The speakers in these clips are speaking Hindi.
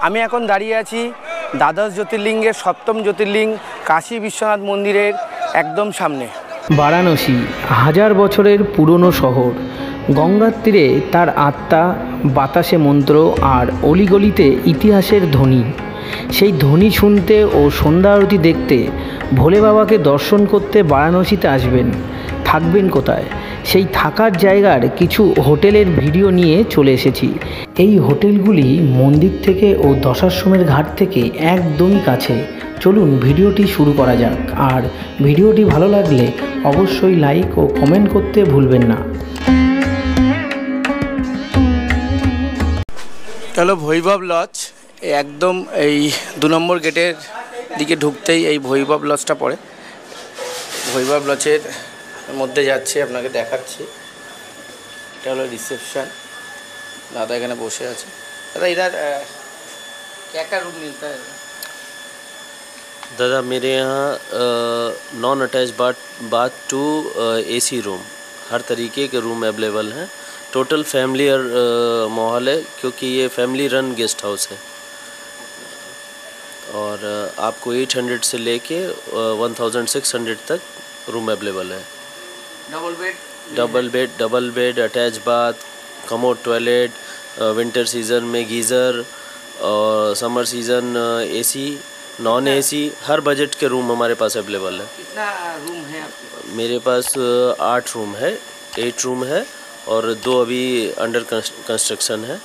আমি এখন দাঁড়িয়ে আছি দ্বাদশ জ্যোতির্লিঙ্গের সপ্তম জ্যোতির্লিঙ্গ কাশী বিশ্বনাথ মন্দিরের একদম সামনে। বারাণসী হাজার বছরের পুরনো শহর। গঙ্গার তীরে তার আত্মা, বাতাসে মন্ত্র আর অলিগলিতে ইতিহাসের ধ্বনি। সেই ধ্বনি শুনতে ও সন্ধ্যা আরতি দেখতে ভোলে বাবাকে দর্শন করতে বারাণসীতে আসবেন। থাকবেন কোথায়? সেই থাকার জায়গার কিছু হোটেলের ভিডিও নিয়ে চলে এসেছি। এই হোটেলগুলি মন্দির থেকে ও দশাশ্বমেধ ঘাট থেকে একদমই কাছে। চলুন ভিডিওটি শুরু করা যাক। আর ভিডিওটি ভালো লাগলে অবশ্যই লাইক ও কমেন্ট করতে ভুলবেন না। হলো বৈভব লজ। একদম এই 2 নম্বর গেটের দিকে ঢুকতেই এই বৈভব লজটা পড়ে। বৈভব লজের মধ্যে যাচ্ছে, আপনাকে দেখাচ্ছি। এটা হলো রিসেপশন। দাদা এখানে বসে আছে। দাদা इधर क्या रूम मिलता है? दादा मेरे यहाँ non attach bath two AC room, हर तरीके के रूम अवेलेबल हैं। टोटल फैमिली और माहौल है, क्योंकि ये फैमिली रन गेस्ट हाउस है। और आपको 800 से लेके 1600 तक रूम अवेलेबल है। Double bed, attach bath, commode toilet, winter season में गीज़र और summer season AC, non AC, हर बजट के रूम हमारे पास अवेलेबल है। कितना रूम है आपके पास? मेरे पास 8 रूम है, 8 रूम है और 2 अभी अंडर कंस्ट्रक्शन है।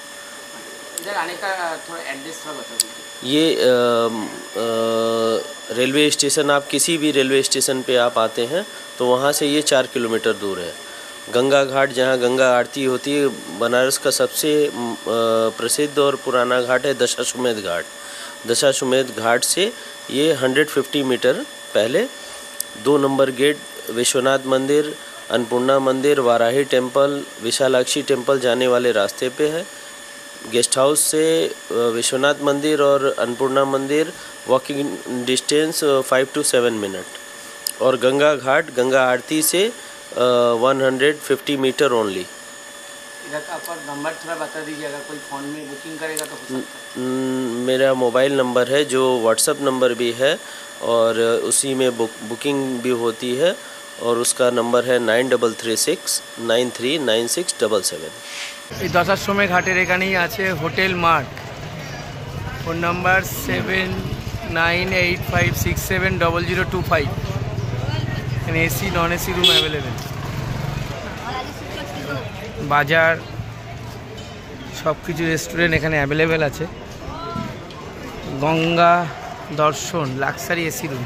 इधर आने का थोड़ा एड्रेस थोड़ा बता दीजिए। ये रेलवे स्टेशन, आप किसी भी रेलवे स्टेशन पे आप आते हैं तो वहाँ से ये 4 किलोमीटर दूर है। गंगा घाट, जहाँ गंगा आरती होती है, बनारस का सबसे प्रसिद्ध और पुराना घाट है दशाश्वमेध घाट। दशाश्वमेध घाट से ये 150 मीटर पहले 2 नंबर गेट, विश्वनाथ मंदिर, अन्नपूर्णा मंदिर, वाराही टेम्पल, विशालाक्षी टेम्पल जाने वाले रास्ते पे है। गेस्ट हाउस से विश्वनाथ मंदिर और अन्नपूर्णा मंदिर वॉकिंग डिस्टेंस 5 to 7 मिनट। और गंगा घाट, गंगा आरती से 150 मीटर ओनली। इधर का आपका नंबर थोड़ा बता दीजिए, अगर कोई फ़ोन में बुकिंग करेगा तो हो सकता है। मेरा मोबाइल नंबर है, जो व्हाट्सअप नंबर भी है और उसी में बुकिंग भी होती है, और उसका नंबर है 9396939677। এই দশাশ্বমেধ ঘাটের এখানেই আছে হোটেল মার্ট। Phone number 7985670025। এখানে AC non AC room available. বাজার সব কিছু রেস্টুরেন্ট এখানে অ্যাভেলেবেল আছে। গঙ্গা দর্শন লাক্সারি এসি রুম।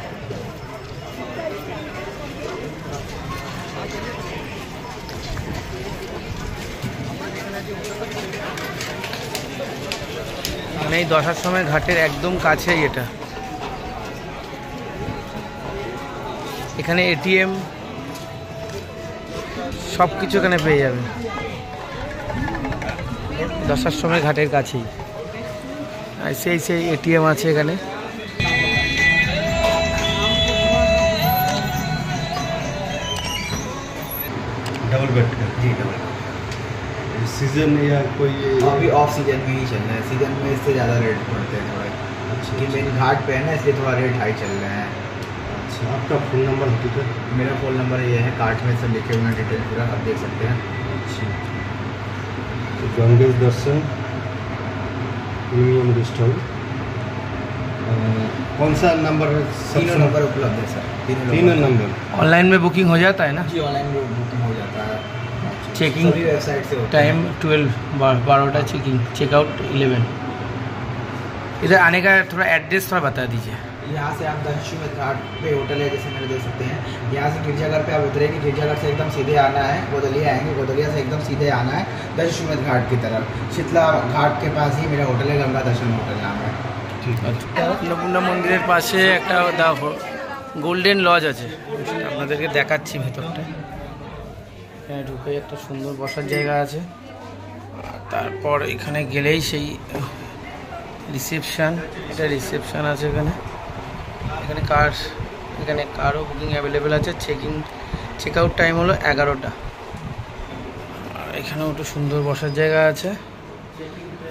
মানে এই দশাশ্বমেধ ঘাটের একদম কাছেই এটা। এখানে এটিএম সব কিছু এখানে পেয়ে যাবেন দশাশ্বমেধ ঘাটের কাছেই। আর সেই এটিএম আছে এখানে। डबल बेड का? जी डबल। सीजन या कोई अभी ऑफ सीजन में ही चल रहा है, सीजन में इससे ज़्यादा रेट पड़ते हैं थोड़ा। अच्छा, ये मेन घाट पे है ना, इसलिए थोड़ा रेट हाई चल रहे हैं। अच्छा, आपका फ़ोन नंबर होती है? मेरा फ़ोन नंबर ये है, कार्ड में सब लिखे हुए हैं, डिटेल पूरा आप देख सकते हैं। अच्छा, तो गंगेश दर्शन प्रीमियम गेस्ट हाउस कौन सा नंबर है? तीनों नंबर उपलब्ध है सर, तीनों नंबर। ऑनलाइन में बुकिंग हो जाता है ना? जी ऑनलाइन में बुकिंग हो जाता है। चेकिंग सभी वेबसाइट से होता टाइम 12 चेकिंग, चेकआउट 11। इधर आने का थोड़ा एड्रेस थोड़ा बता दीजिए। है। यहाँ से आप दशाश्वमेध घाट पे होटल है, जैसे मेरे देख सकते हैं। यहाँ से गिरजाघर पे आप उतरेंगे, गिरजाघर से एकदम सीधे आना है, गोदलिया आएंगे, गोदलिया से एकदम सीधे आना है दशाश्वमेध घाट की तरफ। शीतला घाट के पास ही मेरा होटल है, गंगा दर्शन होटल नाम है। ठीक है। अन्नपूर्णा মন্দিরের পাশে একটা গোল্ডেন লজ আছে, আপনাদেরকে দেখাচ্ছি ভেতরটা। এখানে ঢুকে একটা সুন্দর বসার জায়গা আছে। তারপর এখানে গেলেই সেই রিসেপশন, এটা রিসেপশন আছে এখানে। এখানে কারও বুকিং অ্যাভেলেবেল আছে। চেকআউট টাইম হলো 11টা। আর এখানেও একটু সুন্দর বসার জায়গা আছে।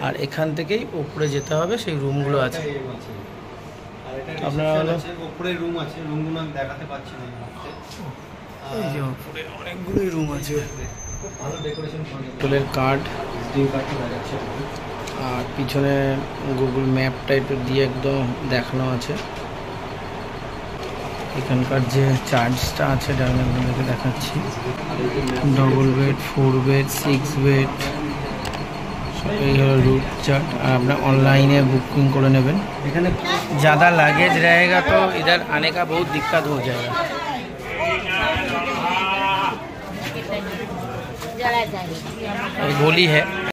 আর এখান থেকেই উপরে যেতে হবে, সেই রুমগুলো আছে। আপনারা হলো উপরে রুম আছে, রুমগুলো আমি দেখাতে পাচ্ছি না এই মুহূর্তে। এই যে উপরে অনেকগুলোই রুম আছে। খুব ভালো ডেকোরেশন করা, হোটেলের কার্ড ভিজিটিং কার্ডটা দেখাচ্ছে। আর পিছনে গুগল ম্যাপ টাইপের দিয়ে একদম দেখানো আছে। এখানকার যে চার্জটা আছে এটা আমি আপনাদেরকে দেখাচ্ছি। ডবল বেড, 4 বেড, 6 বেড, এই হলো रूट चार्ट। और अपना ऑनलाइन बुकिंग कर नेবেন। এখানে ज़्यादा लगेज रहेगा तो इधर आने का बहुत दिक्कत हो जाएगा। गोली है।